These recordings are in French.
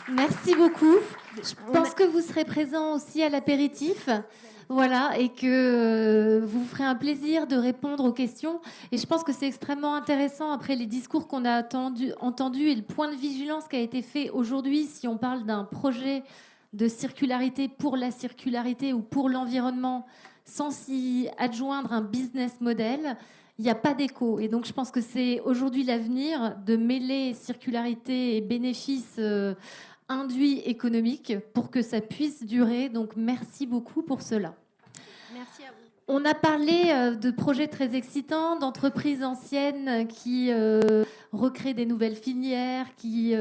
Merci beaucoup. Je pense que vous serez présent aussi à l'apéritif. Voilà, et que vous vous ferez un plaisir de répondre aux questions. Et je pense que c'est extrêmement intéressant après les discours qu'on a entendus et le point de vigilance qui a été fait aujourd'hui, si on parle d'un projet de circularité pour la circularité ou pour l'environnement, sans s'y adjoindre un business model, il n'y a pas d'écho. Et donc je pense que c'est aujourd'hui l'avenir de mêler circularité et bénéfices induits économiques pour que ça puisse durer. Donc merci beaucoup pour cela. Merci à vous. On a parlé de projets très excitants, d'entreprises anciennes qui recréent des nouvelles filières, qui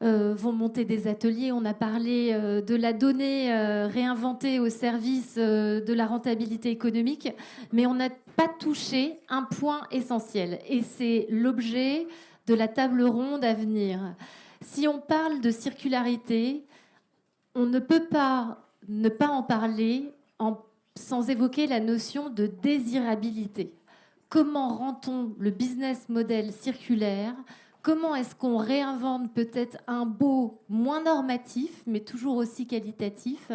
vont monter des ateliers. On a parlé de la donnée réinventée au service de la rentabilité économique, mais on n'a pas touché un point essentiel, et c'est l'objet de la table ronde à venir. Si on parle de circularité, on ne peut pas ne pas en parler sans évoquer la notion de désirabilité. Comment rend-on le business model circulaire? Comment est-ce qu'on réinvente peut-être un beau moins normatif, mais toujours aussi qualitatif?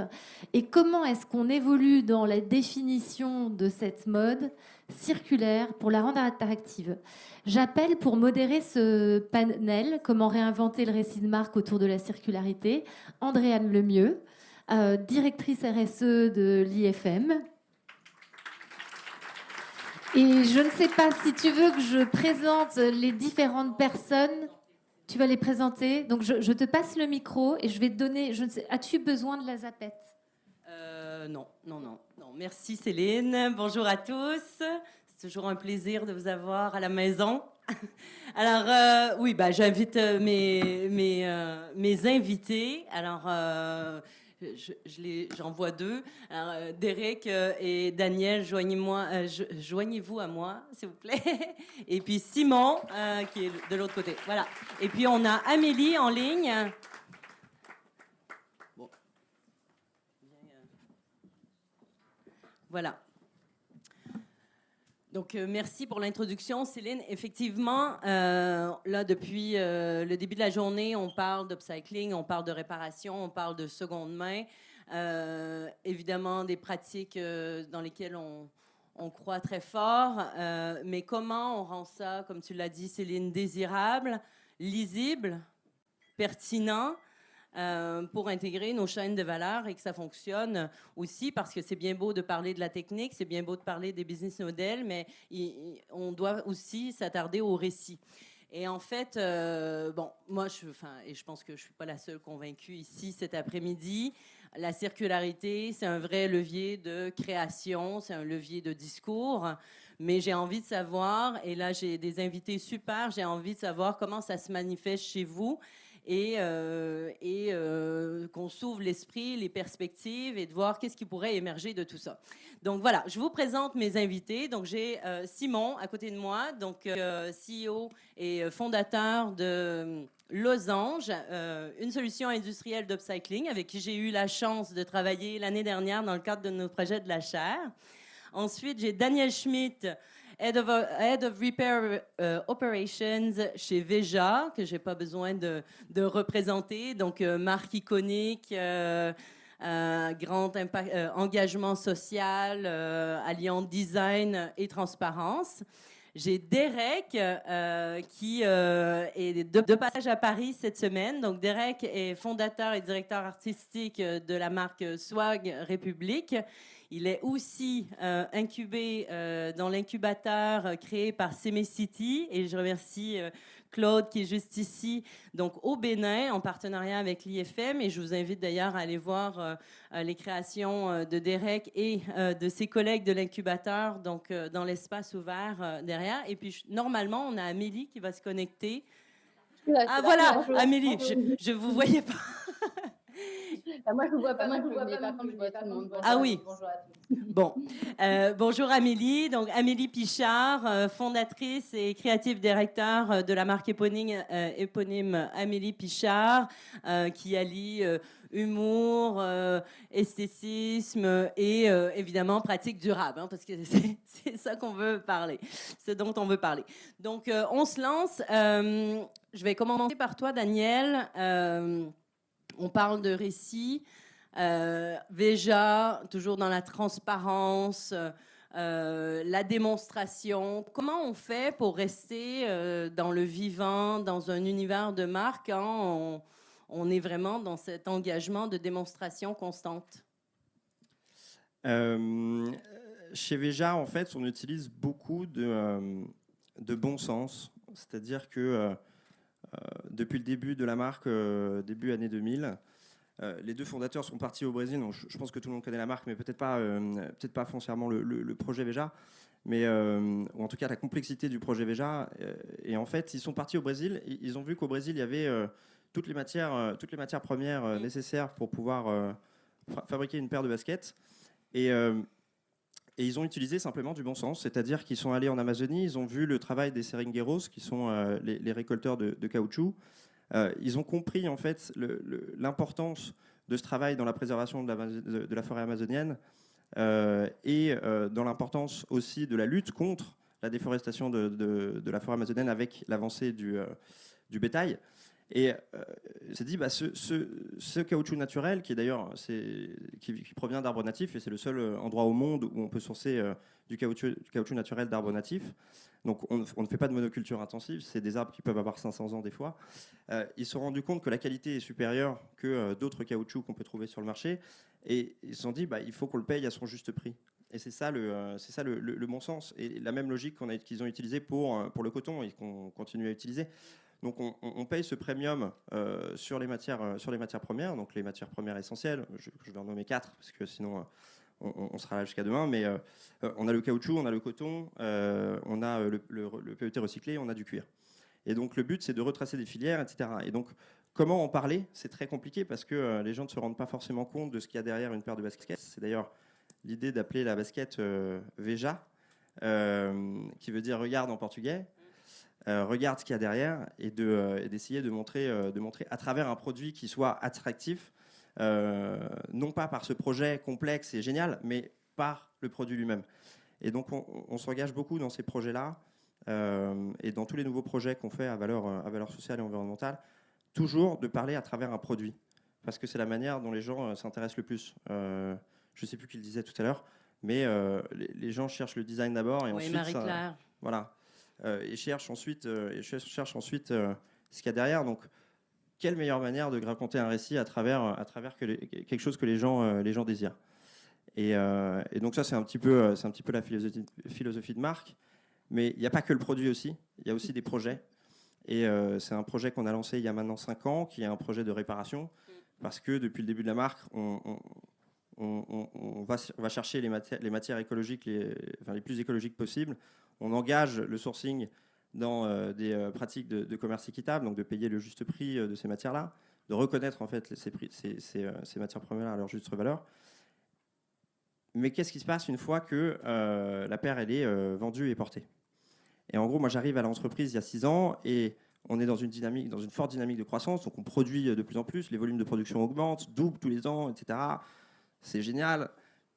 Et comment est-ce qu'on évolue dans la définition de cette mode circulaire pour la rendre attractive? J'appelle pour modérer ce panel, comment réinventer le récit de marque autour de la circularité, Andréane Lemieux, directrice RSE de l'IFM. Et je ne sais pas si tu veux que je présente les différentes personnes. Tu vas les présenter. Donc je te passe le micro et je vais te donner. Je ne sais, as-tu besoin de la zapette? Non. Merci Céline. Bonjour à tous. C'est toujours un plaisir de vous avoir à la maison. Alors oui, j'invite mes invités. Alors j'en vois deux. Alors, Derek et Daniel, joignez-vous à moi, s'il vous plaît. Et puis Simon, qui est de l'autre côté. Voilà. Et puis on a Amélie en ligne. Bon. Voilà. Donc, merci pour l'introduction, Céline. Effectivement, là, depuis le début de la journée, on parle d'upcycling, on parle de réparation, on parle de seconde main. Évidemment, des pratiques dans lesquelles on croit très fort. Mais comment on rend ça, comme tu l'as dit, Céline, désirable, lisible, pertinent, pour intégrer nos chaînes de valeur et que ça fonctionne aussi, parce que c'est bien beau de parler de la technique, c'est bien beau de parler des business models, mais on doit aussi s'attarder au récit. Et en fait, moi, je pense que je ne suis pas la seule convaincue ici cet après-midi, la circularité, c'est un vrai levier de création, c'est un levier de discours, mais j'ai envie de savoir, et là j'ai des invités super, j'ai envie de savoir comment ça se manifeste chez vous, et qu'on s'ouvre l'esprit, les perspectives et de voir qu'est-ce qui pourrait émerger de tout ça. Donc voilà, je vous présente mes invités. Donc j'ai Simon à côté de moi, donc CEO et fondateur de Losange, une solution industrielle d'upcycling avec qui j'ai eu la chance de travailler l'année dernière dans le cadre de nos projets de la chaire. Ensuite, j'ai Daniel Schmitt, Head of Repair Operations chez Veja, que je n'ai pas besoin de représenter. Donc, marque iconique, grand impact, engagement social, alliant design et transparence. J'ai Derek qui est de passage à Paris cette semaine. Donc, Derek est fondateur et directeur artistique de la marque Swag République. Il est aussi incubé dans l'incubateur créé par Semecity. Et je remercie Claude qui est juste ici, donc au Bénin, en partenariat avec l'IFM. Et je vous invite d'ailleurs à aller voir les créations de Derek et de ses collègues de l'incubateur, donc dans l'espace ouvert derrière. Et puis, normalement, on a Amélie qui va se connecter. Ah, voilà, bonjour. Amélie, je ne vous voyais pas. Moi, je ne vous vois pas, mais par contre, je vois tout le monde. Ah oui. Bonjour à tous. Bon, bonjour Amélie. Donc Amélie Pichard, fondatrice et creative director de la marque éponyme Amélie Pichard, qui allie humour, esthétisme et évidemment pratique durable, hein, parce que c'est ça qu'on veut parler, ce dont on veut parler. Donc on se lance. Je vais commencer par toi, Daniel. On parle de récit. Veja, toujours dans la transparence, la démonstration. Comment on fait pour rester dans le vivant, dans un univers de marque, quand on est vraiment dans cet engagement de démonstration constante? Chez Veja, en fait, on utilise beaucoup de bon sens. C'est-à-dire que depuis le début de la marque, début année 2000, les deux fondateurs sont partis au Brésil. Donc je pense que tout le monde connaît la marque, mais peut-être pas foncièrement le projet Veja, mais ou en tout cas la complexité du projet Veja. Et en fait, ils sont partis au Brésil. Ils ont vu qu'au Brésil, il y avait toutes les matières premières nécessaires pour pouvoir fabriquer une paire de baskets. Et ils ont utilisé simplement du bon sens, c'est-à-dire qu'ils sont allés en Amazonie, ils ont vu le travail des seringueiros, qui sont les récolteurs de caoutchouc. Ils ont compris en fait l'importance de ce travail dans la préservation de la forêt amazonienne et dans l'importance aussi de la lutte contre la déforestation de la forêt amazonienne avec l'avancée du bétail. Et s'est dit, ce caoutchouc naturel, qui est d'ailleurs qui provient d'arbres natifs, et c'est le seul endroit au monde où on peut sourcer du caoutchouc naturel d'arbres natifs. Donc on ne fait pas de monoculture intensive, c'est des arbres qui peuvent avoir 500 ans des fois. Ils se sont rendus compte que la qualité est supérieure que d'autres caoutchoucs qu'on peut trouver sur le marché. Et ils se sont dit, il faut qu'on le paye à son juste prix. Et c'est ça le bon sens. Et la même logique qu'ils ont utilisée pour le coton et qu'on continue à utiliser. Donc on paye ce premium sur les matières premières, donc les matières premières essentielles. Je vais en nommer 4 parce que sinon on sera là jusqu'à demain. Mais on a le caoutchouc, on a le coton, on a le PET recyclé, on a du cuir. Et donc le but c'est de retracer des filières, etc. Et donc comment en parler? C'est très compliqué parce que les gens ne se rendent pas forcément compte de ce qu'il y a derrière une paire de baskets. C'est d'ailleurs l'idée d'appeler la basket Veja, qui veut dire regarde en portugais. Regarde ce qu'il y a derrière et d'essayer de montrer à travers un produit qui soit attractif, non pas par ce projet complexe et génial, mais par le produit lui-même. Et donc on s'engage beaucoup dans ces projets-là et dans tous les nouveaux projets qu'on fait à valeur sociale et environnementale, toujours de parler à travers un produit, parce que c'est la manière dont les gens s'intéressent le plus. Je ne sais plus qui le disait tout à l'heure, mais les gens cherchent le design d'abord et oui, ensuite Marie-Claire. Voilà. Et cherche ensuite ce qu'il y a derrière. Donc, quelle meilleure manière de raconter un récit à travers quelque chose que les gens désirent. Et donc ça, c'est un petit peu la philosophie de marque. Mais il n'y a pas que le produit aussi. Il y a aussi des projets. Et c'est un projet qu'on a lancé il y a maintenant 5 ans, qui est un projet de réparation, parce que depuis le début de la marque, on va chercher les matières écologiques les plus écologiques possibles. On engage le sourcing dans des pratiques de commerce équitable, donc de payer le juste prix de ces matières-là, de reconnaître en fait ces matières premières à leur juste valeur. Mais qu'est-ce qui se passe une fois que la paire elle est vendue et portée? Et en gros, moi j'arrive à l'entreprise il y a 6 ans et on est dans une forte dynamique de croissance, donc on produit de plus en plus, les volumes de production augmentent, doublent tous les ans, etc. C'est génial.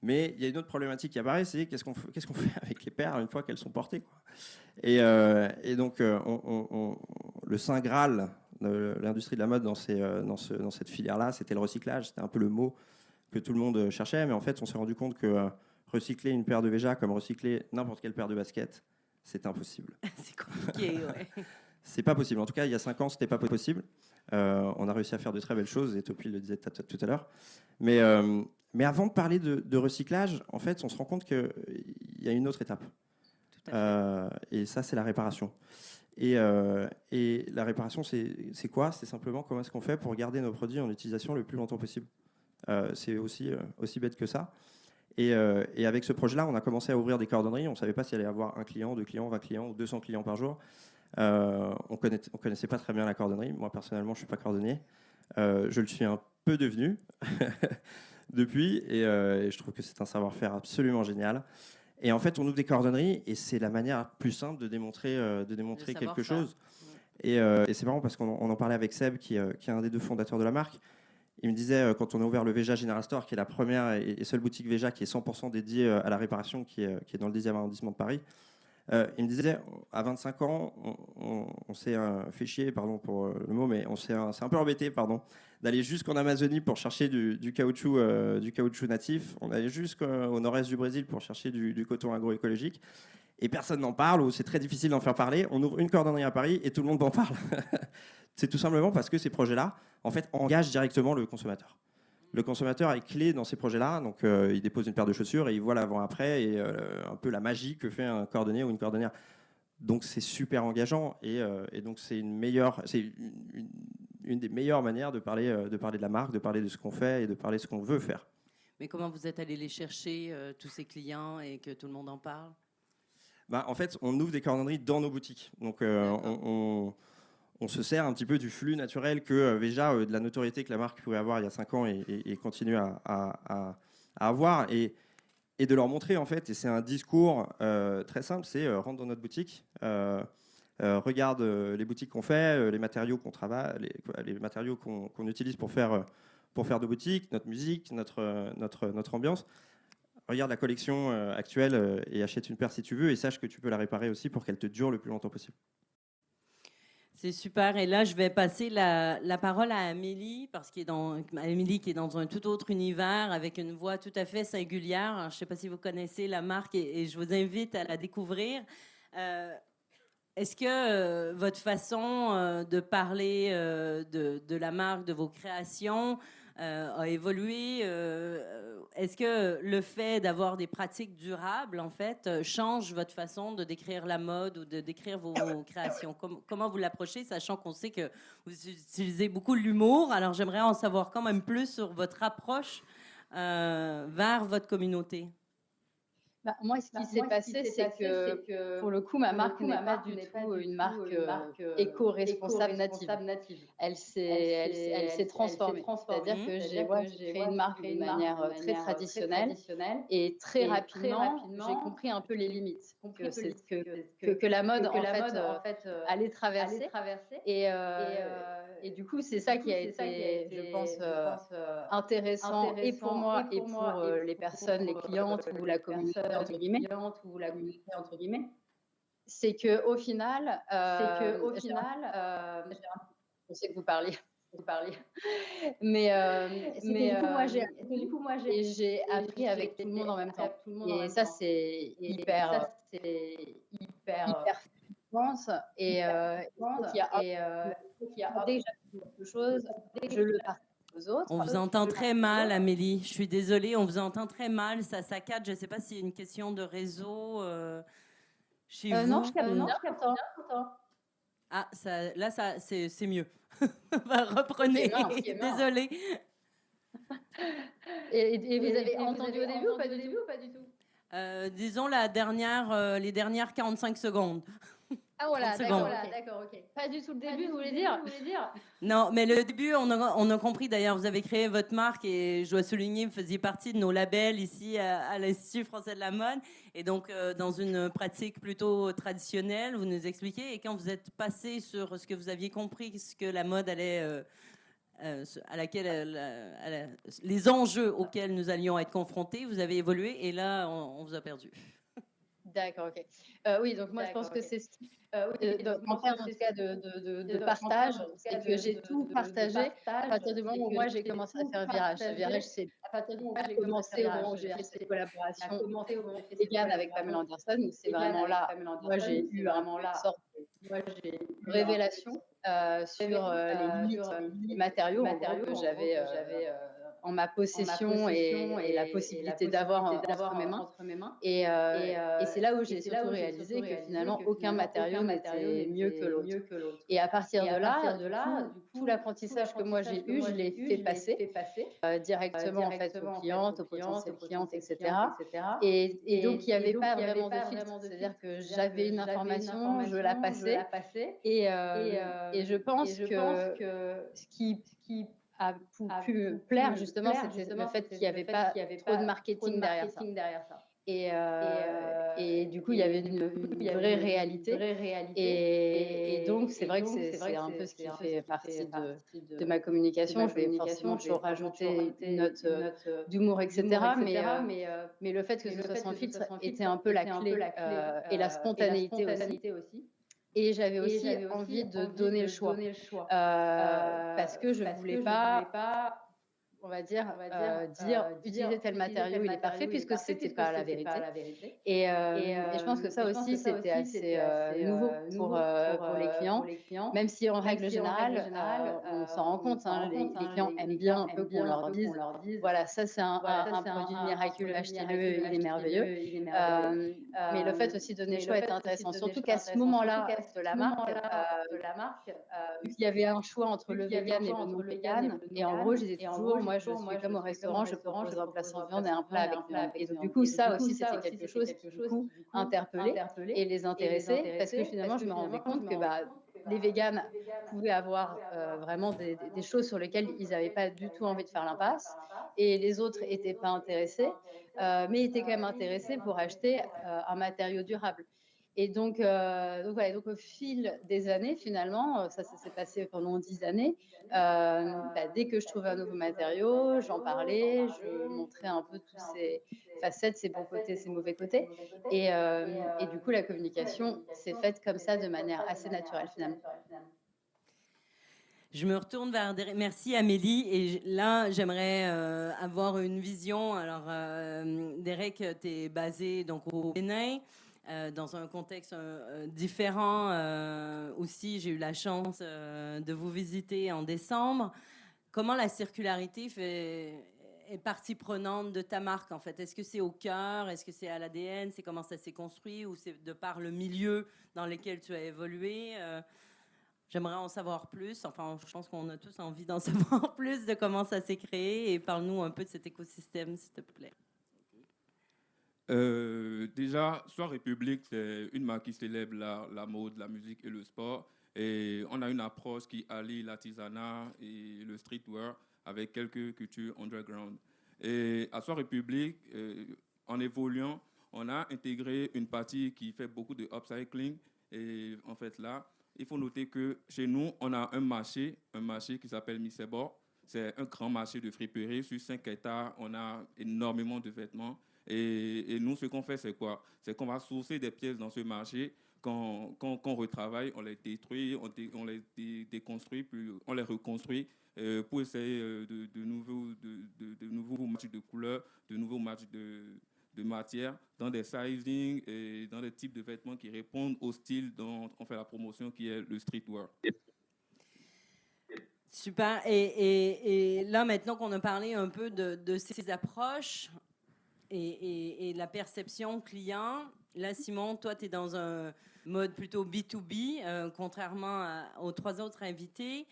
Mais il y a une autre problématique qui apparaît, c'est qu'est-ce qu'on fait avec les paires une fois qu'elles sont portées, quoi. Et donc, le saint graal de l'industrie de la mode dans cette filière-là, c'était le recyclage. C'était un peu le mot que tout le monde cherchait. Mais en fait, on s'est rendu compte que recycler une paire de Veja comme recycler n'importe quelle paire de baskets, c'est impossible. C'est compliqué, ouais. C'est pas possible. En tout cas, il y a 5 ans, c'était pas possible. On a réussi à faire de très belles choses, et Topi le disait tout à l'heure. Mais avant de parler de recyclage, en fait, on se rend compte qu'il y a une autre étape. Et ça, c'est la réparation. Et la réparation, c'est quoi? C'est simplement comment est-ce qu'on fait pour garder nos produits en utilisation le plus longtemps possible. C'est aussi bête que ça. Et avec ce projet-là, on a commencé à ouvrir des cordonneries. On ne savait pas s'il allait y avoir 1 client, 2 clients, 20 clients ou 200 clients par jour. On connaissait pas très bien la cordonnerie. Moi, personnellement, je ne suis pas cordonnier. Je le suis un peu devenu depuis. Et je trouve que c'est un savoir-faire absolument génial. Et en fait, on ouvre des cordonneries et c'est la manière plus simple de démontrer quelque chose. Et c'est marrant parce qu'on en parlait avec Seb, qui est un des 2 fondateurs de la marque. Il me disait, quand on a ouvert le Veja General Store, qui est la première et seule boutique Veja qui est 100% dédiée à la réparation, qui est dans le 10e arrondissement de Paris, Il me disait, à 25 ans, on s'est fait chier, pardon pour le mot, mais on s'est un peu embêté, pardon, d'aller jusqu'en Amazonie pour chercher du caoutchouc natif. On allait jusqu'au nord-est du Brésil pour chercher du coton agroécologique. Et personne n'en parle, ou c'est très difficile d'en faire parler. On ouvre une cordonnerie à Paris et tout le monde en parle. C'est tout simplement parce que ces projets-là, en fait, engagent directement le consommateur. Le consommateur est clé dans ces projets-là, donc il dépose une paire de chaussures et il voit l'avant-après et un peu la magie que fait un cordonnier ou une cordonnière. Donc c'est super engageant et donc c'est une des meilleures manières de parler de la marque, de parler de ce qu'on fait et de parler de ce qu'on veut faire. Mais comment vous êtes allé les chercher, tous ces clients, et que tout le monde en parle? En fait, on ouvre des cordonneries dans nos boutiques. Donc on se sert un petit peu du flux naturel que Veja, de la notoriété que la marque pouvait avoir il y a 5 ans et continue à avoir, et de leur montrer, en fait, et c'est un discours très simple, c'est rentre dans notre boutique, regarde les boutiques qu'on fait, les matériaux qu'on travaille, les matériaux qu'on utilise pour faire nos boutiques, notre musique, notre ambiance. Regarde la collection actuelle et achète une paire si tu veux, et sache que tu peux la réparer aussi pour qu'elle te dure le plus longtemps possible. C'est super. Et là, je vais passer la parole à Amélie, Amélie qui est dans un tout autre univers, avec une voix tout à fait singulière. Alors, je ne sais pas si vous connaissez la marque et je vous invite à la découvrir. Est-ce que votre façon de parler de la marque, de vos créations, a évolué? Est-ce que le fait d'avoir des pratiques durables, en fait, change votre façon de décrire la mode ou de décrire vos créations? Comment vous l'approchez, sachant qu'on sait que vous utilisez beaucoup l'humour? Alors, j'aimerais en savoir quand même plus sur votre approche vers votre communauté. Moi, ce qui s'est passé, c'est que pour le coup, ma marque n'est pas du tout une marque éco-responsable native. Elle s'est transformée. C'est-à-dire que j'ai créé une marque d'une manière très traditionnelle et très rapidement, j'ai compris un peu les limites que la mode, en fait, allait traverser. Et du coup, c'est ça qui a été, je pense, intéressant et pour moi et pour les personnes, les clientes ou la communauté entre guillemets, c'est que au final, on sait que vous parliez, mais du coup moi j'ai appris avec tout le monde en même temps, et ça c'est hyper pense et il y a déjà quelque chose, je le partage aux autres. On vous entend très mal, Amélie. Je suis désolée, on vous entend très mal. Ça saccade. Je ne sais pas s'il y a une question de réseau chez vous. Non, je capte bien. Ah, là, c'est mieux. Reprenez. Désolée. Et vous avez entendu au début ou pas du tout? Disons les dernières 45 secondes. Ah voilà, d'accord, ok. Pas du tout le début, vous voulez dire? Non, mais le début, on a compris. D'ailleurs, vous avez créé votre marque et je dois souligner, vous faisiez partie de nos labels ici à l'Institut français de la mode. Et donc, dans une pratique plutôt traditionnelle, vous nous expliquez. Et quand vous êtes passé sur ce que vous aviez compris, ce que la mode allait... à laquelle les enjeux auxquels nous allions être confrontés, vous avez évolué et là, on vous a perdu. D'accord, ok. Oui, donc moi je pense que c'est en termes en tout cas de partage, c'est que j'ai tout partagé à partir du moment où moi j'ai commencé à faire virage. Ce virage, c'est à partir du moment où j'ai commencé, au moment où j'ai fait cette collaboration vegan avec Pamela Anderson, où c'est vraiment là, moi j'ai eu vraiment une sorte de révélation sur les limites des matériaux que j'avais en ma possession et la possibilité d'avoir entre mes mains. Et c'est là où j'ai surtout réalisé que finalement aucun matériau n'était mieux que l'autre. Et à partir de là, tout l'apprentissage que moi j'ai eu, je l'ai fait passer directement en fait aux clientes, aux potentielles clientes, etc. Et donc il n'y avait pas vraiment de filtre. C'est-à-dire que j'avais une information, je la passais. Et je pense que ce qui a pu plaire justement, c'était le fait qu'il n'y avait pas trop de marketing derrière ça. Et du coup, il y avait une vraie réalité. Et donc, c'est vrai que c'est un peu ce qui fait partie de ma communication. Je vais forcément toujours rajouter une note d'humour, etc. Mais le fait que ce soit sans filtre était un peu la clé et la spontanéité aussi. Et j'avais aussi envie de donner le choix parce que je ne voulais pas, on va dire, utiliser tel matériau, il est parfait, puisque ce n'était pas la vérité. Et je pense que ça aussi, c'était assez nouveau pour les clients, même si en règle générale, on s'en rend compte, hein, les clients aiment bien un peu qu'on leur dise, voilà, ça c'est un produit miraculeux, achetez-le, il est merveilleux. Mais le fait aussi de donner le choix est intéressant, surtout qu'à ce moment-là de la marque, vu qu'il y avait un choix entre le vegan et le non-vegan, et en gros, je disais toujours, moi, je suis comme au restaurant, je propose un plat sans viande et un plat avec viande. Et donc, du coup, ça aussi, c'était quelque chose qui, du coup, interpellait et les intéressait, parce que finalement, je me rendais compte que les véganes pouvaient avoir vraiment des choses sur lesquelles ils n'avaient pas du tout envie de faire l'impasse, et les autres n'étaient pas intéressés, mais étaient quand même intéressés pour acheter un matériau durable. Et donc, voilà, donc au fil des années, finalement, ça s'est passé pendant 10 années. Dès que je trouvais un nouveau matériau, j'en parlais, je montrais un peu toutes ces facettes, ses bons côtés, ses mauvais côtés. Et du coup, la communication s'est faite comme ça, de manière assez naturelle, finalement. Je me retourne vers Derek. Merci Amélie. Et là, j'aimerais avoir une vision. Alors, Derek, tu es basé donc, au Bénin. Dans un contexte différent aussi. J'ai eu la chance de vous visiter en décembre. Comment la circularité est partie prenante de ta marque, en fait? Est-ce que c'est au cœur? Est-ce que c'est à l'ADN? C'est comment ça s'est construit? Ou c'est de par le milieu dans lequel tu as évolué? J'aimerais en savoir plus. Enfin, je pense qu'on a tous envie d'en savoir plus de comment ça s'est créé. Et parle-nous un peu de cet écosystème, s'il te plaît. Déjà, Soir République, c'est une marque qui célèbre la mode, la musique et le sport. Et on a une approche qui allie l'artisanat et le streetwear avec quelques cultures underground. Et à Soir République, en évoluant, on a intégré une partie qui fait beaucoup de upcycling. Et en fait, là, il faut noter que chez nous, on a un marché qui s'appelle Missebor. C'est un grand marché de friperie. Sur 5 hectares, on a énormément de vêtements. Et nous, ce qu'on fait, c'est quoi? C'est qu'on va sourcer des pièces dans ce marché. Quand on retravaille, on les détruit, on les déconstruit, puis on les reconstruit pour essayer de nouveaux matchs de couleurs, de nouveaux matchs de matière, dans des sizing et dans des types de vêtements qui répondent au style dont on fait la promotion, qui est le streetwear. Super. Et là, maintenant qu'on a parlé un peu de ces approches et la perception client, là, Simon, toi, tu es dans un mode plutôt B2B, contrairement aux 3 autres invités.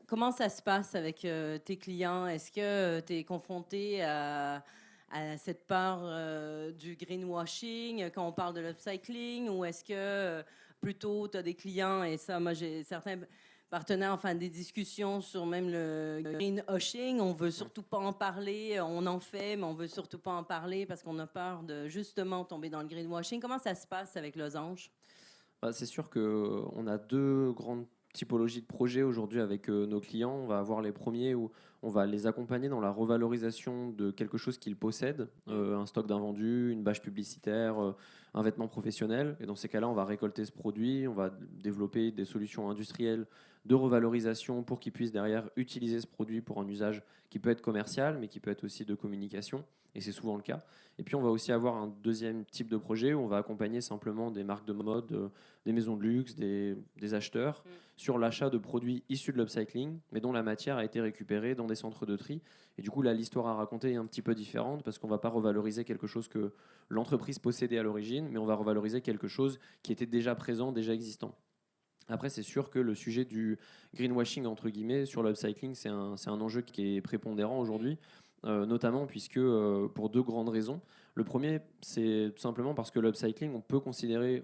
Comment ça se passe avec tes clients? Est-ce que tu es confronté à cette part du greenwashing quand on parle de l'upcycling, ou est-ce que plutôt tu as des clients, et ça, moi, j'ai certains partenaires, enfin, des discussions sur même le greenwashing, on veut surtout pas en parler, on en fait, mais on veut surtout pas en parler parce qu'on a peur de justement tomber dans le greenwashing. Comment ça se passe avec Losange? C'est sûr qu'on a 2 grandes typologies de projets aujourd'hui avec nos clients. On va avoir les premiers où on va les accompagner dans la revalorisation de quelque chose qu'ils possèdent, un stock d'invendus, une bâche publicitaire, un vêtement professionnel. Et dans ces cas-là, on va récolter ce produit, on va développer des solutions industrielles de revalorisation pour qu'ils puissent derrière utiliser ce produit pour un usage qui peut être commercial, mais qui peut être aussi de communication. Et c'est souvent le cas. Et puis, on va aussi avoir un deuxième type de projet où on va accompagner simplement des marques de mode, des maisons de luxe, des acheteurs sur l'achat de produits issus de l'upcycling, mais dont la matière a été récupérée dans des centres de tri. Et du coup, là, l'histoire à raconter est un petit peu différente parce qu'on ne va pas revaloriser quelque chose que l'entreprise possédait à l'origine, mais on va revaloriser quelque chose qui était déjà présent, déjà existant. Après, c'est sûr que le sujet du greenwashing, entre guillemets, sur l'upcycling, c'est un enjeu qui est prépondérant aujourd'hui. Notamment puisque pour 2 grandes raisons. Le premier, c'est tout simplement parce que l'upcycling, on peut considérer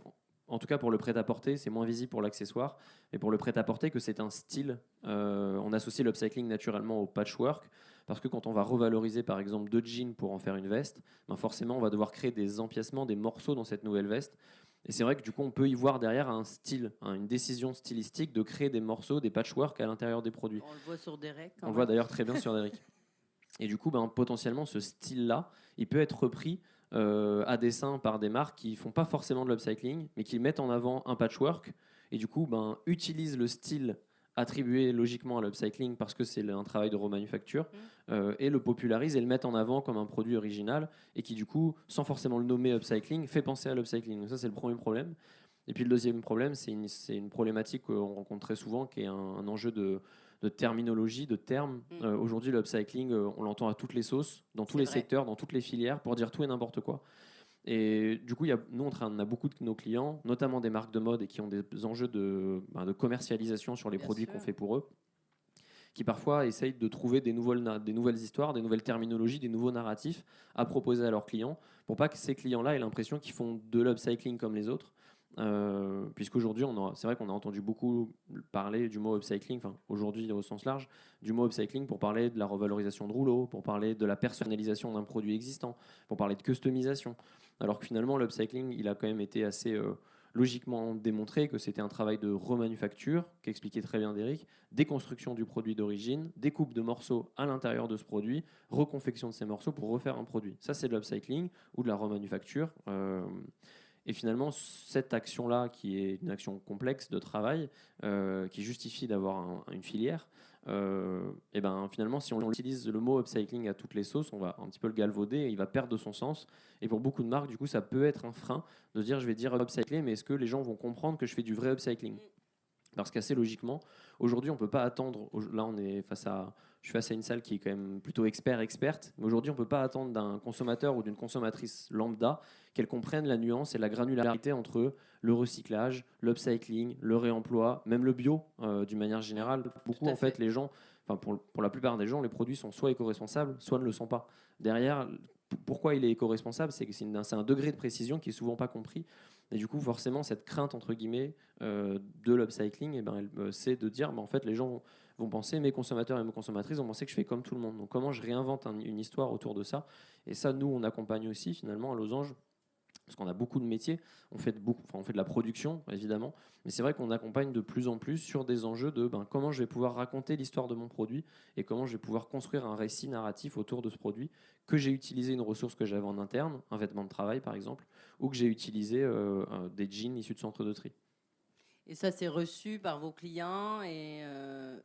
en tout cas pour le prêt-à-porter, c'est moins visible pour l'accessoire, mais pour le prêt-à-porter, que c'est un style. On associe l'upcycling naturellement au patchwork, parce que quand on va revaloriser par exemple 2 jeans pour en faire une veste, ben forcément on va devoir créer des empiècements, des morceaux dans cette nouvelle veste. Et c'est vrai que du coup on peut y voir derrière un style, une décision stylistique de créer des morceaux, des patchwork à l'intérieur des produits. On le voit sur Derek. On le voit d'ailleurs très bien sur Derek. Et du coup, ben, potentiellement, ce style-là, il peut être repris à dessein par des marques qui font pas forcément de l'upcycling, mais qui mettent en avant un patchwork, et du coup, ben, utilisent le style attribué logiquement à l'upcycling parce que c'est un travail de remanufacture, et le popularisent et le mettent en avant comme un produit original, et qui du coup, sans forcément le nommer upcycling, fait penser à l'upcycling. Donc ça, c'est le premier problème. Et puis le deuxième problème, c'est une problématique qu'on rencontre très souvent, qui est un enjeu de terminologie, de termes. Aujourd'hui, le upcycling, on l'entend à toutes les sauces, dans tous les secteurs, dans toutes les filières, pour dire tout et n'importe quoi. Et du coup, nous, on a beaucoup de nos clients, notamment des marques de mode, et qui ont des enjeux de commercialisation sur les produits qu'on fait pour eux, qui parfois essayent de trouver des nouvelles histoires, des nouvelles terminologies, des nouveaux narratifs à proposer à leurs clients, pour pas que ces clients-là aient l'impression qu'ils font de l'upcycling comme les autres. Puisqu'aujourd'hui, c'est vrai qu'on a entendu beaucoup parler du mot upcycling, enfin aujourd'hui au sens large, du mot upcycling pour parler de la revalorisation de rouleaux, pour parler de la personnalisation d'un produit existant, pour parler de customisation. Alors que finalement, l'upcycling, il a quand même été assez logiquement démontré que c'était un travail de remanufacture, qu'expliquait très bien Derek, déconstruction du produit d'origine, découpe de morceaux à l'intérieur de ce produit, reconfection de ces morceaux pour refaire un produit. Ça, c'est de l'upcycling ou de la remanufacture. Et finalement, cette action-là, qui est une action complexe de travail, qui justifie d'avoir une filière, et ben finalement, si on utilise le mot upcycling à toutes les sauces, on va un petit peu le galvauder et il va perdre de son sens. Et pour beaucoup de marques, du coup, ça peut être un frein de dire je vais dire upcycler, mais est-ce que les gens vont comprendre que je fais du vrai upcycling ? Parce qu'assez logiquement, aujourd'hui, on ne peut pas attendre. Là, je suis face à une salle qui est quand même plutôt experte. Mais aujourd'hui, on ne peut pas attendre d'un consommateur ou d'une consommatrice lambda qu'elle comprenne la nuance et la granularité entre le recyclage, l'upcycling, le réemploi, même le bio, d'une manière générale. Beaucoup, en fait, les gens, pour la plupart des gens, les produits sont soit éco-responsables, soit ne le sont pas. Derrière, pourquoi il est éco-responsable ? C'est un degré de précision qui est souvent pas compris. Et du coup, forcément, cette crainte, entre guillemets, de l'upcycling, c'est de dire, en fait, les gens vont penser, mes consommateurs et mes consommatrices vont penser que je fais comme tout le monde. Donc, comment je réinvente une histoire autour de ça ? Et ça, nous, on accompagne aussi, finalement, à Losange, parce qu'on a beaucoup de métiers, on fait de la production, évidemment, mais c'est vrai qu'on accompagne de plus en plus sur des enjeux de comment je vais pouvoir raconter l'histoire de mon produit et comment je vais pouvoir construire un récit narratif autour de ce produit, que j'ai utilisé une ressource que j'avais en interne, un vêtement de travail par exemple, ou que j'ai utilisé des jeans issus de centres de tri. Et ça, c'est reçu par vos clients et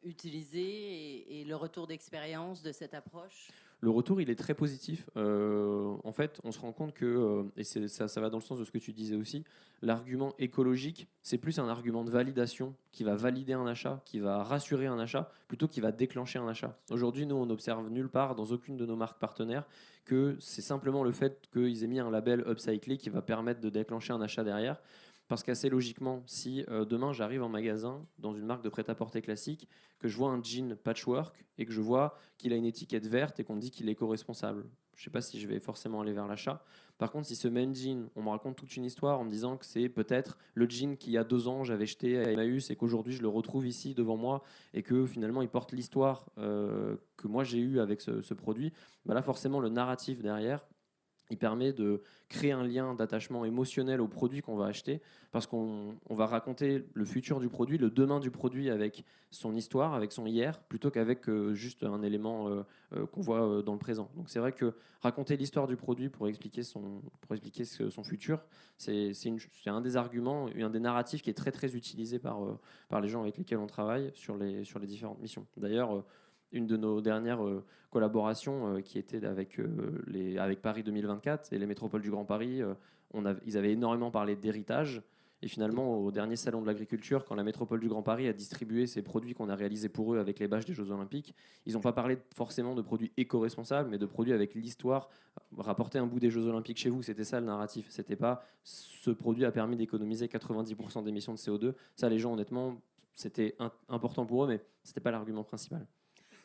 utilisé, et le retour d'expérience de cette approche? Le retour, il est très positif. En fait, on se rend compte que, et ça va dans le sens de ce que tu disais aussi, l'argument écologique, c'est plus un argument de validation qui va valider un achat, qui va rassurer un achat, plutôt qu'il va déclencher un achat. Aujourd'hui, nous, on n'observe nulle part, dans aucune de nos marques partenaires, que c'est simplement le fait qu'ils aient mis un label upcyclé qui va permettre de déclencher un achat derrière. Parce qu'assez logiquement, si demain j'arrive en magasin dans une marque de prêt-à-porter classique, que je vois un jean patchwork et que je vois qu'il a une étiquette verte et qu'on me dit qu'il est éco-responsable, je ne sais pas si je vais forcément aller vers l'achat. Par contre, si ce même jean, on me raconte toute une histoire en me disant que c'est peut-être le jean qu'il y a 2 ans j'avais jeté à Emmaüs et qu'aujourd'hui je le retrouve ici devant moi et que finalement il porte l'histoire que moi j'ai eue avec ce produit, là forcément le narratif derrière, il permet de créer un lien d'attachement émotionnel au produit qu'on va acheter, parce qu'on va raconter le futur du produit, le demain du produit avec son histoire, avec son hier, plutôt qu'avec juste un élément qu'on voit dans le présent. Donc c'est vrai que raconter l'histoire du produit pour expliquer son futur, c'est un des arguments, un des narratifs qui est très très utilisé par les gens avec lesquels on travaille sur les différentes missions. D'ailleurs, une de nos dernières collaborations qui était avec Paris 2024 et les métropoles du Grand Paris, ils avaient énormément parlé d'héritage. Et finalement, au dernier salon de l'agriculture, quand la métropole du Grand Paris a distribué ces produits qu'on a réalisés pour eux avec les bâches des Jeux Olympiques, ils n'ont pas parlé forcément de produits éco-responsables, mais de produits avec l'histoire. Rapporter un bout des Jeux Olympiques chez vous, c'était ça le narratif. C'était pas ce produit a permis d'économiser 90% d'émissions de CO2. Ça, les gens, honnêtement, c'était important pour eux, mais c'était pas l'argument principal.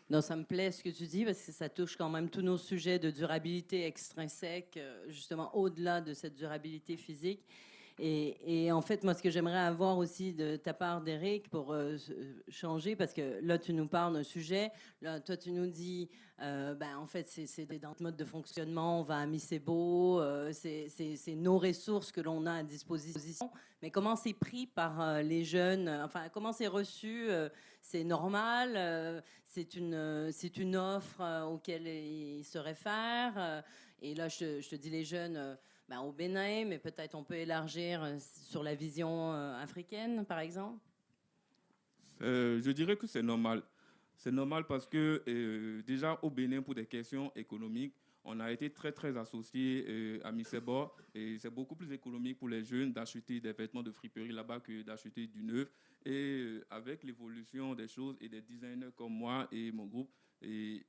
Non, ça me plaît ce que tu dis, parce que ça touche quand même tous nos sujets de durabilité extrinsèque, justement au-delà de cette durabilité physique. Et en fait, moi, ce que j'aimerais avoir aussi de ta part, d'Éric, pour changer, parce que là, tu nous parles d'un sujet, là, toi, tu nous dis, en fait, c'est dans notre mode de fonctionnement, on va à Misebo, c'est nos ressources que l'on a à disposition, mais comment c'est pris par les jeunes, enfin, comment c'est reçu, c'est normal, c'est une offre auquel ils se réfèrent, et là, je te dis les jeunes... au Bénin, mais peut-être on peut élargir sur la vision africaine, par exemple? Je dirais que c'est normal. C'est normal parce que déjà au Bénin, pour des questions économiques, on a été très, très associé à Misebo. Et c'est beaucoup plus économique pour les jeunes d'acheter des vêtements de friperie là-bas que d'acheter du neuf. Et avec l'évolution des choses et des designers comme moi et mon groupe, il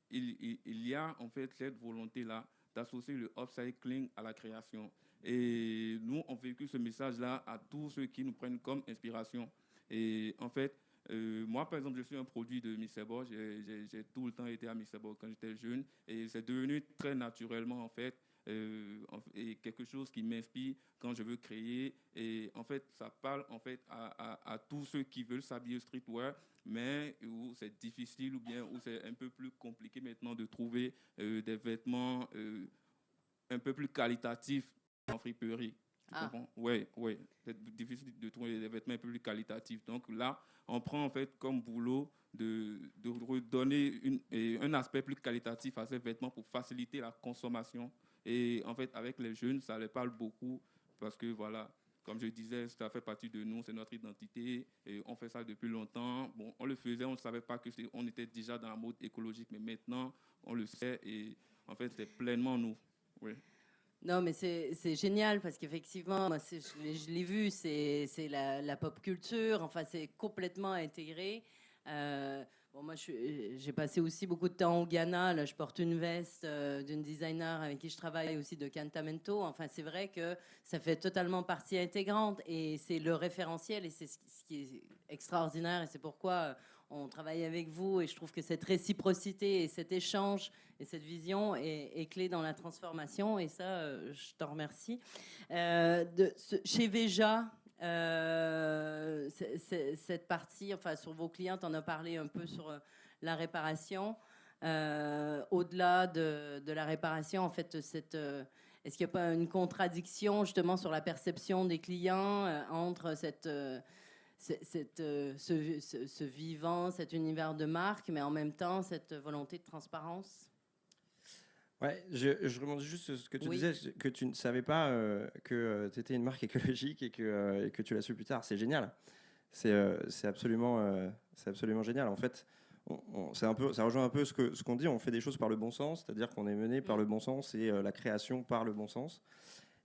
y a en fait cette volonté-là d'associer le upcycling à la création. Et nous, on véhicule ce message-là à tous ceux qui nous prennent comme inspiration. Et en fait, moi, par exemple, je suis un produit de Misebo. J'ai tout le temps été à Misebo quand j'étais jeune. Et c'est devenu très naturellement, en fait, et quelque chose qui m'inspire quand je veux créer. Et en fait, ça parle en fait à tous ceux qui veulent s'habiller streetwear, mais où c'est difficile ou bien où c'est un peu plus compliqué maintenant de trouver des vêtements un peu plus qualitatifs en friperie. Tu comprends? Oui, oui. C'est difficile de trouver des vêtements un peu plus qualitatifs. Donc là, on prend en fait comme boulot de redonner un aspect plus qualitatif à ces vêtements pour faciliter la consommation. Et en fait, avec les jeunes, ça les parle beaucoup parce que voilà, comme je disais, ça fait partie de nous, c'est notre identité et on fait ça depuis longtemps. Bon, on le faisait, on ne savait pas on était déjà dans la mode écologique, mais maintenant, on le sait et en fait, c'est pleinement nous. Oui. Non, mais c'est génial parce qu'effectivement, moi, je l'ai vu, c'est la pop culture, enfin, c'est complètement intégré. Moi, j'ai passé aussi beaucoup de temps au Ghana. Là, je porte une veste d'une designer avec qui je travaille aussi de Cantamento. Enfin, c'est vrai que ça fait totalement partie intégrante et c'est le référentiel et c'est ce qui est extraordinaire et c'est pourquoi on travaille avec vous et je trouve que cette réciprocité et cet échange et cette vision est clé dans la transformation et ça, je t'en remercie. Chez Veja, cette partie, enfin sur vos clients, tu en as parlé un peu sur la réparation. Au-delà de la réparation, en fait, est-ce qu'il n'y a pas une contradiction justement sur la perception des clients entre ce vivant, cet univers de marque, mais en même temps cette volonté de transparence? Ouais, je remonte juste sur ce que tu disais, que tu ne savais pas que tu étais une marque écologique et que tu l'as su plus tard. C'est génial. C'est absolument génial. En fait, ça rejoint un peu ce qu'on dit. On fait des choses par le bon sens, c'est-à-dire qu'on est mené par le bon sens et la création par le bon sens.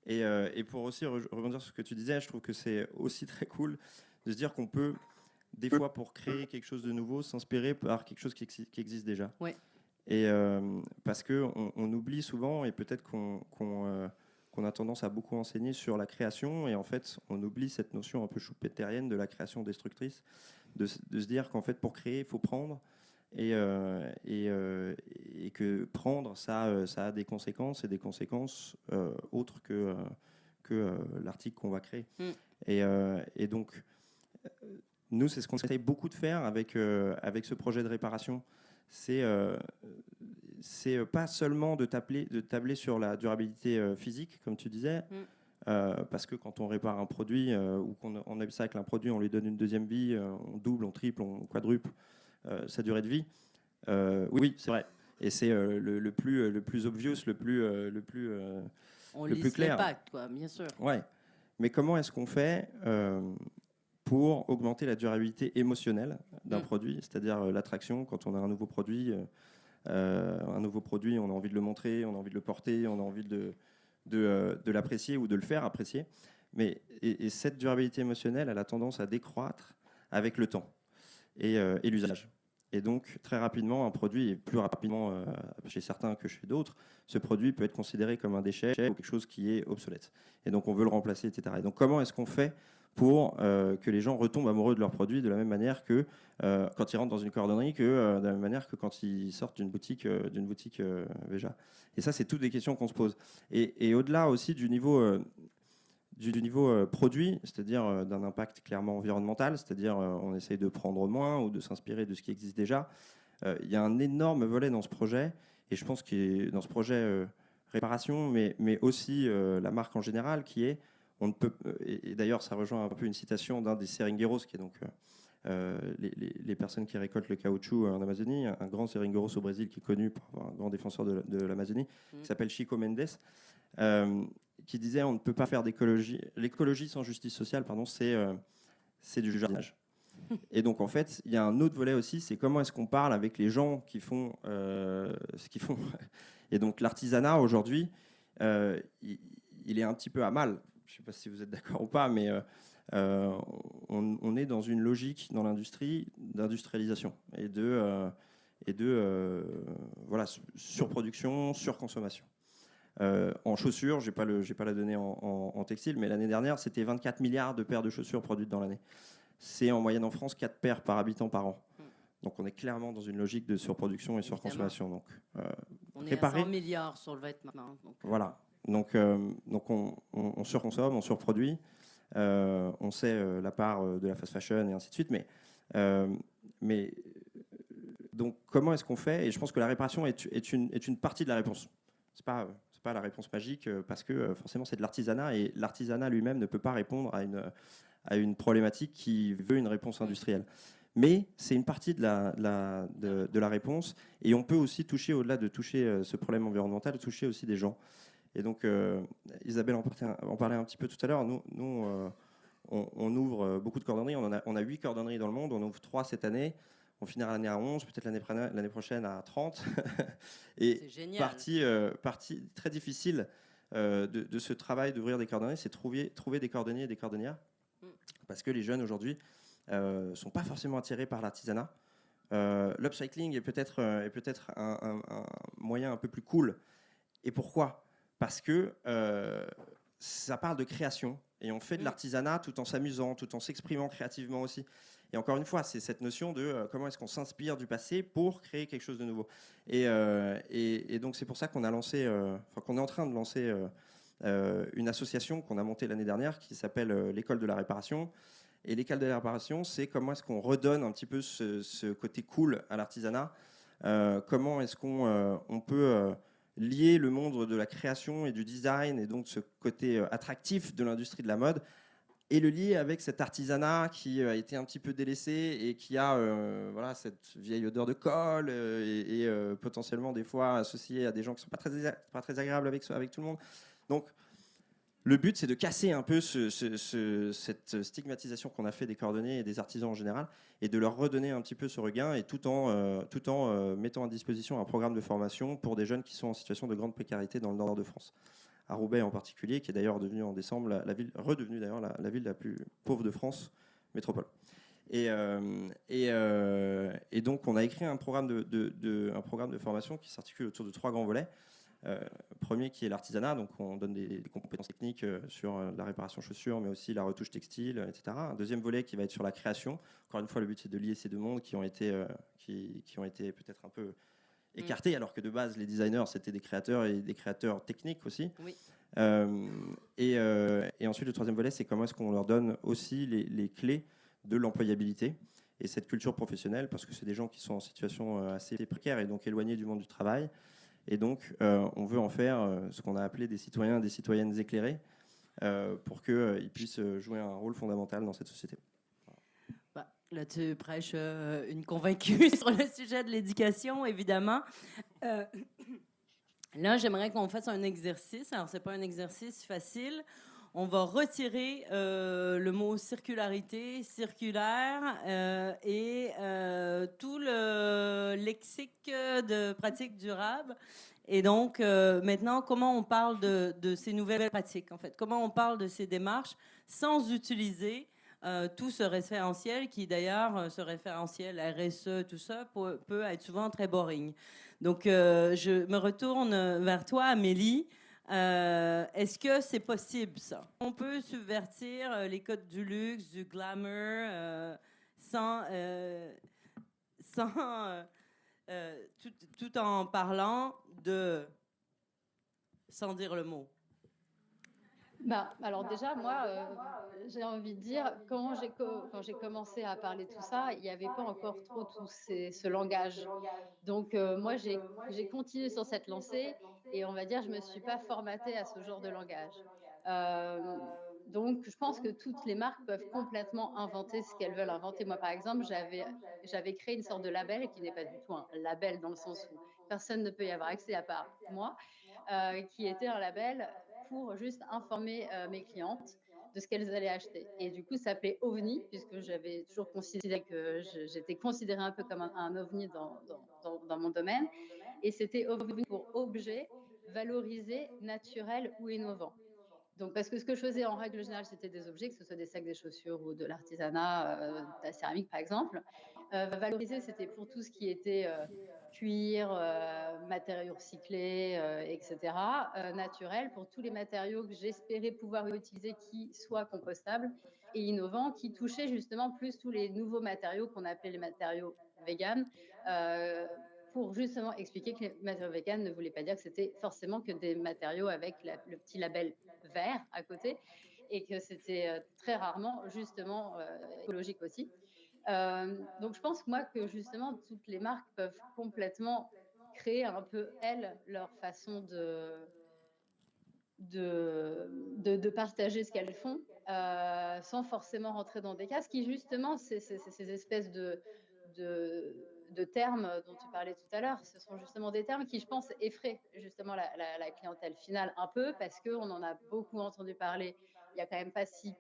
Et pour aussi rebondir sur ce que tu disais, je trouve que c'est aussi très cool de se dire qu'on peut, des fois, pour créer quelque chose de nouveau, s'inspirer par quelque chose qui existe déjà. Ouais. Et parce qu'on oublie souvent, et peut-être qu'on a tendance à beaucoup enseigner sur la création, et en fait, on oublie cette notion un peu schumpeterienne de la création destructrice, de se dire qu'en fait, pour créer, il faut prendre, et que prendre, ça a des conséquences, et des conséquences autres que l'article qu'on va créer. Et donc, nous, c'est ce qu'on essaye beaucoup de faire avec ce projet de réparation. C'est pas seulement de tabler sur la durabilité physique, comme tu disais, parce que quand on répare un produit ou qu'on upcycle un produit, on lui donne une deuxième vie, on double, on triple, on quadruple sa durée de vie. Oui, c'est vrai. Et c'est le plus obvious, le plus clair. L'impact, quoi, bien sûr. Ouais. Mais comment est-ce qu'on fait pour augmenter la durabilité émotionnelle d'un produit, c'est-à-dire l'attraction quand on a un nouveau produit, on a envie de le montrer, on a envie de le porter, on a envie de l'apprécier ou de le faire apprécier. Et cette durabilité émotionnelle, elle a tendance à décroître avec le temps et l'usage. Et donc, très rapidement, un produit, et plus rapidement chez certains que chez d'autres, ce produit peut être considéré comme un déchet ou quelque chose qui est obsolète. Et donc, on veut le remplacer, etc. Et donc, comment est-ce qu'on fait pour que les gens retombent amoureux de leurs produits de la même manière que quand ils rentrent dans une cordonnerie, que de la même manière que quand ils sortent d'une boutique Veja. Et ça, c'est toutes des questions qu'on se pose. Et au-delà aussi du niveau du niveau produit, c'est-à-dire d'un impact clairement environnemental, c'est-à-dire on essaye de prendre moins ou de s'inspirer de ce qui existe déjà. Il y a un énorme volet dans ce projet, et je pense qu'il est dans ce projet réparation, mais aussi la marque en général, qui est, on ne peut, et d'ailleurs ça rejoint un peu une citation d'un des seringueiros, qui est donc les personnes qui récoltent le caoutchouc en Amazonie, un grand seringueiros au Brésil qui est connu pour avoir un grand défenseur de l'Amazonie, qui s'appelle Chico Mendes, qui disait on ne peut pas faire d'écologie, l'écologie sans justice sociale, pardon, c'est du jardinage. Et donc en fait, il y a un autre volet aussi, c'est comment est-ce qu'on parle avec les gens qui font ce qu'ils font. Et donc l'artisanat aujourd'hui, il est un petit peu à mal. Je ne sais pas si vous êtes d'accord ou pas, mais on est dans une logique dans l'industrie d'industrialisation et de voilà, surproduction, surconsommation. En chaussures, j'ai pas la donnée en textile, mais l'année dernière, c'était 24 milliards de paires de chaussures produites dans l'année. C'est en moyenne en France 4 paires par habitant par an. Donc on est clairement dans une logique de surproduction et surconsommation. Donc, on est à 100 milliards sur le vêtement. Donc. Voilà. Donc on surconsomme, on surproduit. On sait la part de la fast fashion et ainsi de suite. Mais donc comment est-ce qu'on fait? Et je pense que la réparation est une partie de la réponse. C'est pas la réponse magique parce que forcément c'est de l'artisanat et l'artisanat lui-même ne peut pas répondre à une problématique qui veut une réponse industrielle. Mais c'est une partie de la réponse et on peut aussi toucher, au-delà de toucher ce problème environnemental, toucher aussi des gens. Et donc Isabelle en parlait un petit peu tout à l'heure. Nous on ouvre beaucoup de cordonneries. On a 8 cordonneries dans le monde. On ouvre 3 cette année. On finira l'année à 11, peut-être l'année prochaine à 30. Et c'est génial. Partie très difficile de ce travail d'ouvrir des cordonneries, c'est trouver des cordonniers et des cordonnières. Parce que les jeunes aujourd'hui ne sont pas forcément attirés par l'artisanat. L'upcycling est peut-être un moyen un peu plus cool. Et pourquoi? Parce que ça parle de création. Et on fait de l'artisanat tout en s'amusant, tout en s'exprimant créativement aussi. Et encore une fois, c'est cette notion de comment est-ce qu'on s'inspire du passé pour créer quelque chose de nouveau. Et donc c'est pour ça qu'on a lancé, qu'on est en train de lancer une association qu'on a montée l'année dernière qui s'appelle l'École de la réparation. Et l'École de la réparation, c'est comment est-ce qu'on redonne un petit peu ce côté cool à l'artisanat. Comment est-ce qu'on peut lier le monde de la création et du design et donc ce côté attractif de l'industrie de la mode et le lier avec cet artisanat qui a été un petit peu délaissé et qui a voilà, cette vieille odeur de colle et potentiellement des fois associé à des gens qui ne sont pas très agréables avec tout le monde. Donc le but, c'est de casser un peu cette stigmatisation qu'on a fait des cordonniers et des artisans en général et de leur redonner un petit peu ce regain et tout en mettant à disposition un programme de formation pour des jeunes qui sont en situation de grande précarité dans le nord de France. À Roubaix en particulier, qui est d'ailleurs devenue en décembre redevenue d'ailleurs la ville la plus pauvre de France métropole. Et donc on a écrit un programme de formation qui s'articule autour de 3 grands volets. Premier qui est l'artisanat, donc on donne des compétences techniques sur la réparation chaussures, mais aussi la retouche textile, etc. Un deuxième volet qui va être sur la création. Encore une fois, le but c'est de lier ces deux mondes qui ont été peut-être un peu écartés, alors que de base les designers c'était des créateurs et des créateurs techniques aussi. Oui. Et ensuite le troisième volet c'est comment est-ce qu'on leur donne aussi les clés de l'employabilité et cette culture professionnelle, parce que c'est des gens qui sont en situation assez précaire et donc éloignés du monde du travail. Et donc, on veut en faire ce qu'on a appelé des citoyens et des citoyennes éclairés pour qu'ils puissent jouer un rôle fondamental dans cette société. Bah, là, tu prêches une convaincue sur le sujet de l'éducation, évidemment. Là, j'aimerais qu'on fasse un exercice. Alors, ce n'est pas un exercice facile. On va retirer le mot circularité, circulaire et tout le lexique de pratiques durables. Et donc, maintenant, comment on parle de ces nouvelles pratiques, en fait? Comment on parle de ces démarches sans utiliser tout ce référentiel qui, d'ailleurs, ce référentiel RSE, tout ça, peut être souvent très boring. Donc, je me retourne vers toi, Amélie. Est-ce que c'est possible, ça? On peut subvertir les codes du luxe, du glamour, tout en parlant de... sans dire le mot. Alors déjà, moi, j'ai envie de dire, quand j'ai commencé à parler de tout ça, il n'y avait pas encore trop ce langage. Donc, moi, j'ai continué sur cette lancée et on va dire, je ne me suis pas formatée à ce genre de langage. Donc, je pense que toutes les marques peuvent complètement inventer ce qu'elles veulent inventer. Moi, par exemple, j'avais créé une sorte de label qui n'est pas du tout un label dans le sens où personne ne peut y avoir accès à part moi, qui était un label pour juste informer mes clientes de ce qu'elles allaient acheter. Et du coup, ça s'appelait OVNI, puisque j'avais toujours considéré que j'étais considérée un peu comme un OVNI dans mon domaine. Et c'était OVNI pour objet valorisé, naturel ou innovant. Donc, parce que ce que je faisais en règle générale, c'était des objets, que ce soit des sacs, des chaussures ou de l'artisanat, de la céramique par exemple. Valoriser, c'était pour tout ce qui était cuir, matériaux recyclés, etc. Naturel, pour tous les matériaux que j'espérais pouvoir utiliser qui soient compostables et innovants, qui touchaient justement plus tous les nouveaux matériaux qu'on appelait les matériaux véganes. Pour justement expliquer que les matériaux véganes ne voulaient pas dire que c'était forcément que des matériaux avec le petit label vert à côté, et que c'était très rarement justement écologique aussi. Donc je pense moi que justement toutes les marques peuvent complètement créer un peu, elles, leur façon de partager ce qu'elles font, sans forcément rentrer dans des cases qui justement, ces espèces de termes dont tu parlais tout à l'heure, ce sont justement des termes qui, je pense, effraient justement la clientèle finale un peu, parce qu'on en a beaucoup entendu parler il n'y a quand même pas si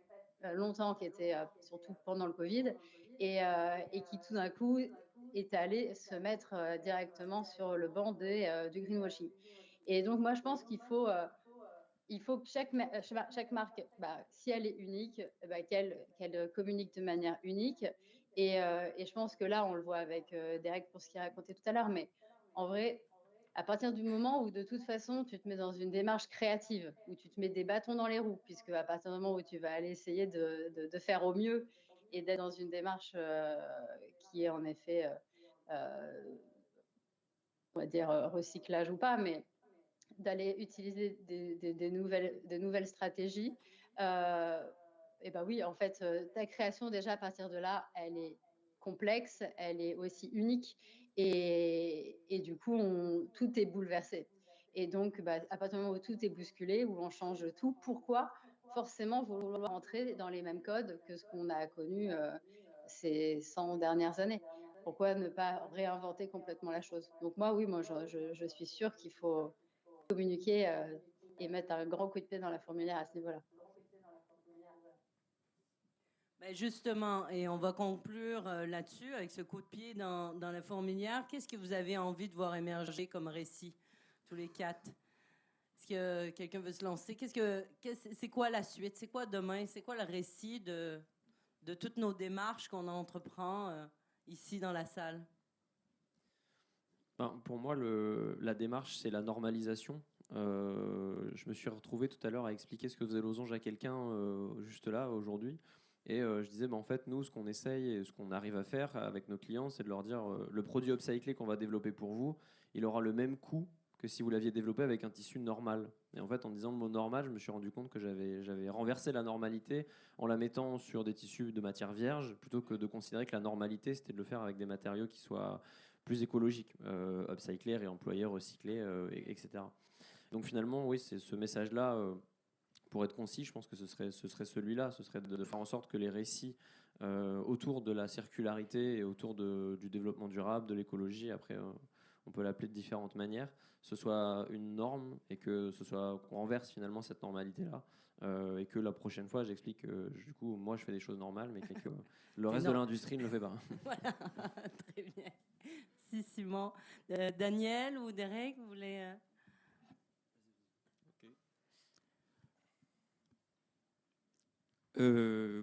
longtemps, qui était surtout pendant le Covid, et qui tout d'un coup est allé se mettre directement sur le banc du greenwashing. Et donc moi je pense qu'il faut que chaque marque, si elle est unique, qu'elle communique de manière unique. Et je pense que là, on le voit avec Derek pour ce qu'il racontait tout à l'heure, mais en vrai, à partir du moment où de toute façon, tu te mets dans une démarche créative, où tu te mets des bâtons dans les roues, puisque à partir du moment où tu vas aller essayer de faire au mieux et d'être dans une démarche qui est en effet, on va dire, recyclage ou pas, mais d'aller utiliser des nouvelles stratégies, et oui, en fait, ta création, déjà, à partir de là, elle est complexe, elle est aussi unique, et du coup, tout est bouleversé. Et donc, à partir du moment où tout est bousculé, où on change tout, pourquoi forcément vouloir entrer dans les mêmes codes que ce qu'on a connu ces 100 dernières années? Pourquoi ne pas réinventer complètement la chose? Donc moi, oui, je suis sûre qu'il faut communiquer et mettre un grand coup de pied dans la fourmilière à ce niveau-là. Justement, et on va conclure là-dessus, avec ce coup de pied dans la fourmilière. Qu'est-ce que vous avez envie de voir émerger comme récit, tous les quatre? Est-ce que quelqu'un veut se lancer? C'est quoi la suite? C'est quoi demain? C'est quoi le récit de toutes nos démarches qu'on entreprend ici dans la salle? Pour moi, la démarche, c'est la normalisation. Je me suis retrouvé tout à l'heure à expliquer ce que faisait Losange à quelqu'un juste là, aujourd'hui. Et je disais, en fait, nous, ce qu'on essaye et ce qu'on arrive à faire avec nos clients, c'est de leur dire, le produit upcyclé qu'on va développer pour vous, il aura le même coût que si vous l'aviez développé avec un tissu normal. Et en fait, en disant le mot normal, je me suis rendu compte que j'avais renversé la normalité en la mettant sur des tissus de matière vierge, plutôt que de considérer que la normalité, c'était de le faire avec des matériaux qui soient plus écologiques, upcyclés, réemployés, recyclés, etc. Donc finalement, oui, c'est ce message-là. Pour être concis, je pense que ce serait celui-là, ce serait de faire en sorte que les récits autour de la circularité et autour du développement durable, de l'écologie, après on peut l'appeler de différentes manières, ce soit une norme et que ce soit qu'on renverse finalement cette normalité-là et que la prochaine fois j'explique que du coup moi je fais des choses normales mais que le reste de l'industrie ne le fait pas. Voilà, très bien. Si Simon, Daniel ou Derek, vous voulez...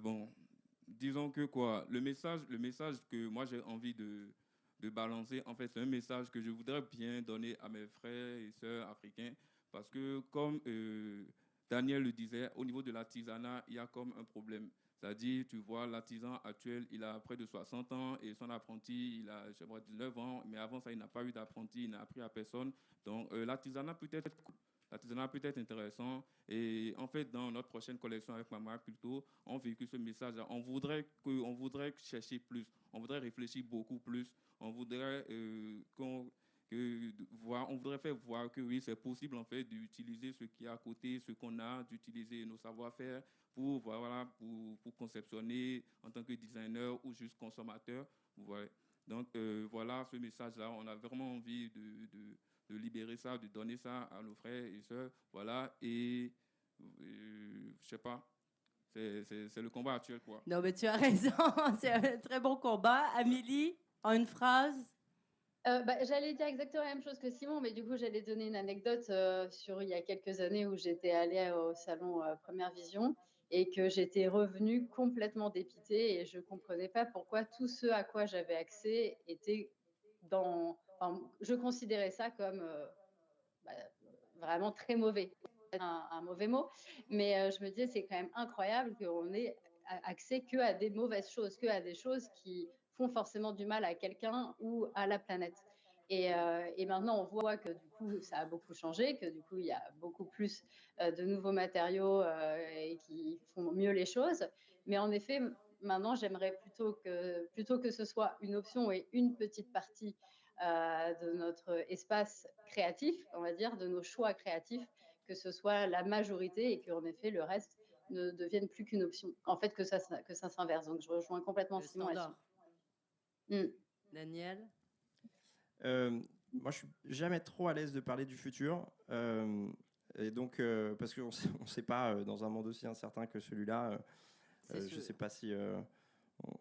Bon, disons que le message que moi j'ai envie de balancer, en fait, c'est un message que je voudrais bien donner à mes frères et sœurs africains, parce que comme Daniel le disait, au niveau de l'artisanat, il y a comme un problème. C'est-à-dire, tu vois, l'artisan actuel, il a près de 60 ans et son apprenti, il a, je sais pas, 19 ans, mais avant ça, il n'a pas eu d'apprenti, il n'a appris à personne. Donc, l'artisanat peut être l'artisanat peut être intéressant. Et en fait, dans notre prochaine collection avec ma marque, plutôt, on véhicule ce message-là. On voudrait chercher plus, on voudrait réfléchir beaucoup plus, on voudrait on voudrait faire voir que oui, c'est possible en fait d'utiliser ce qui est à côté, ce qu'on a, d'utiliser nos savoir-faire pour conceptionner en tant que designer ou juste consommateur. Voilà. Donc voilà ce message-là. On a vraiment envie de libérer ça, de donner ça à nos frères et sœurs. Voilà. Et je sais pas. C'est le combat actuel, quoi. Non, mais tu as raison. C'est un très bon combat. Amélie, en une phrase. J'allais dire exactement la même chose que Simon, mais du coup, j'allais donner une anecdote sur il y a quelques années où j'étais allée au salon Première Vision et que j'étais revenue complètement dépitée et je ne comprenais pas pourquoi tout ce à quoi j'avais accès était je considérais ça comme vraiment très mauvais. Un mauvais mot, mais je me disais, c'est quand même incroyable qu'on ait accès que à des mauvaises choses, que à des choses qui font forcément du mal à quelqu'un ou à la planète. Et maintenant, on voit que du coup, ça a beaucoup changé, que du coup, il y a beaucoup plus de nouveaux matériaux et qui font mieux les choses. Mais en effet, maintenant, j'aimerais plutôt que ce soit une option et une petite partie de notre espace créatif, on va dire, de nos choix créatifs, que ce soit la majorité et qu'en effet, le reste ne devienne plus qu'une option. En fait, que ça s'inverse. Donc, je rejoins complètement Simon là-dessus. Daniel? Moi, je suis jamais trop à l'aise de parler du futur. Et donc, parce qu'on ne sait pas, dans un monde aussi incertain que celui-là, je ne sais pas si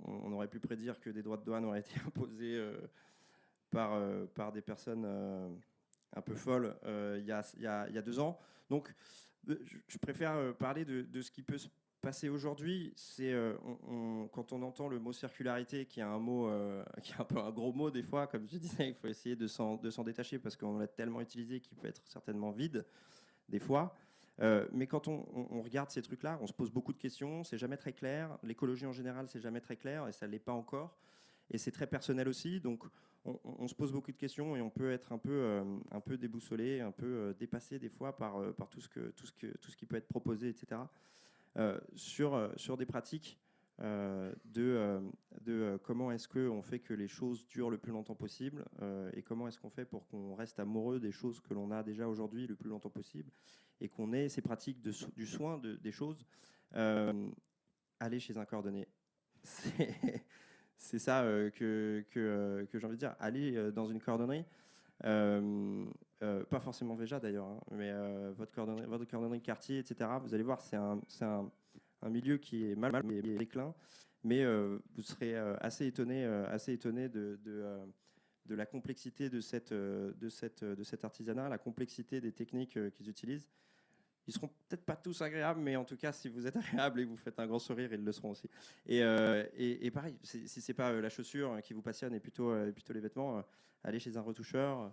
on aurait pu prédire que des droits de douane auraient été imposés par des personnes un peu folles il y a 2 ans. Donc, je préfère parler de ce qui peut se passer aujourd'hui. C'est quand on entend le mot circularité, qui est un mot qui est un peu un gros mot des fois, comme je disais, il faut essayer de s'en détacher parce qu'on l'a tellement utilisé qu'il peut être certainement vide des fois. Mais quand on regarde ces trucs-là, on se pose beaucoup de questions, c'est jamais très clair. L'écologie en général, c'est jamais très clair et ça ne l'est pas encore. Et c'est très personnel aussi, donc on se pose beaucoup de questions et on peut être un peu déboussolé, un peu dépassé des fois par tout ce qui peut être proposé, etc. Sur des pratiques de comment est-ce qu'on fait que les choses durent le plus longtemps possible et comment est-ce qu'on fait pour qu'on reste amoureux des choses que l'on a déjà aujourd'hui le plus longtemps possible et qu'on ait ces pratiques du soin des choses. Aller chez un cordonnier. C'est ça que j'ai envie de dire. Aller dans une cordonnerie, pas forcément Véja d'ailleurs, hein, mais votre cordonnerie quartier, etc. Vous allez voir, c'est un milieu qui est mal déclin, mais vous serez assez étonné de la complexité de cet artisanat, la complexité des techniques qu'ils utilisent. Ils seront peut-être pas tous agréables, mais en tout cas, si vous êtes agréable et que vous faites un grand sourire, ils le seront aussi. Et pareil, si c'est pas la chaussure qui vous passionne et plutôt les vêtements, allez chez un retoucheur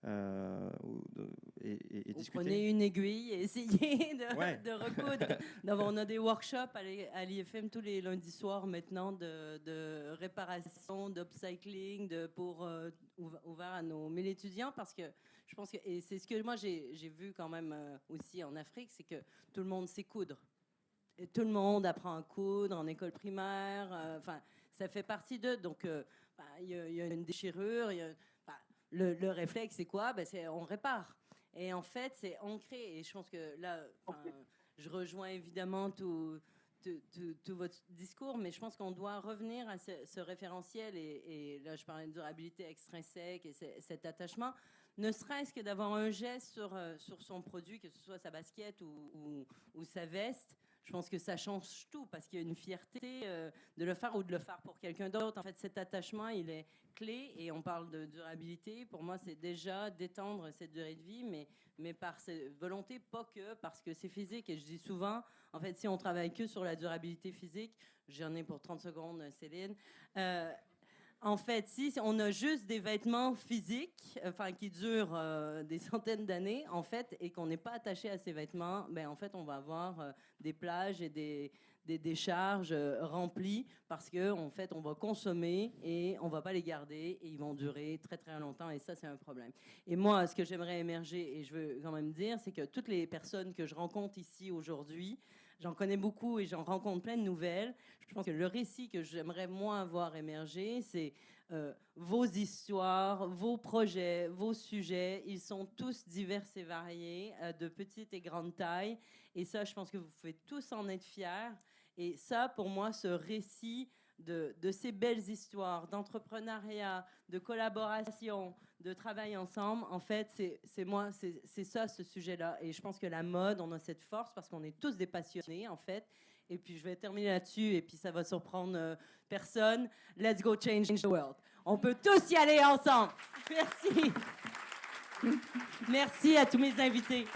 et discuter. Prenez une aiguille et essayez de recoudre. On a des workshops à l'IFM tous les lundis soirs maintenant de réparation, d'upcycling, pour ouvert à nos 1000 étudiants, parce que je pense que, et c'est ce que moi j'ai vu quand même aussi en Afrique, c'est que tout le monde sait coudre. Et tout le monde apprend à coudre en école primaire. Enfin, ça fait partie d'eux. Donc, il y a une déchirure. Le réflexe, c'est quoi? C'est on répare. Et en fait, c'est ancré. Et je pense que là, je rejoins évidemment tout votre discours, mais je pense qu'on doit revenir à ce référentiel. Et là, je parlais de durabilité extrinsèque et cet attachement. Ne serait-ce que d'avoir un geste sur son produit, que ce soit sa basket ou sa veste. Je pense que ça change tout parce qu'il y a une fierté de le faire ou de le faire pour quelqu'un d'autre. En fait, cet attachement, il est clé et on parle de durabilité. Pour moi, c'est déjà d'étendre cette durée de vie, mais par cette volonté, pas que parce que c'est physique. Et je dis souvent, en fait, si on travaille que sur la durabilité physique, j'en ai pour 30 secondes, Céline, en fait, si on a juste des vêtements physiques, qui durent des centaines d'années, en fait, et qu'on n'est pas attaché à ces vêtements, en fait, on va avoir des plages et des des décharges remplies parce qu'en fait, on va consommer et on ne va pas les garder et ils vont durer très, très longtemps. Et ça, c'est un problème. Et moi, ce que j'aimerais émerger, et je veux quand même dire, c'est que toutes les personnes que je rencontre ici aujourd'hui, j'en connais beaucoup et j'en rencontre plein de nouvelles. Je pense que le récit que j'aimerais, moi, voir émerger, c'est vos histoires, vos projets, vos sujets. Ils sont tous divers et variés, de petite et grande taille. Et ça, je pense que vous pouvez tous en être fiers. Et ça, pour moi, ce récit de ces belles histoires d'entrepreneuriat, de collaboration, de travail ensemble, en fait, c'est ça, ce sujet-là. Et je pense que la mode, on a cette force parce qu'on est tous des passionnés, en fait. Et puis, je vais terminer là-dessus, et puis ça va surprendre personne. Let's go change the world. On peut tous y aller ensemble. Merci. Merci à tous mes invités.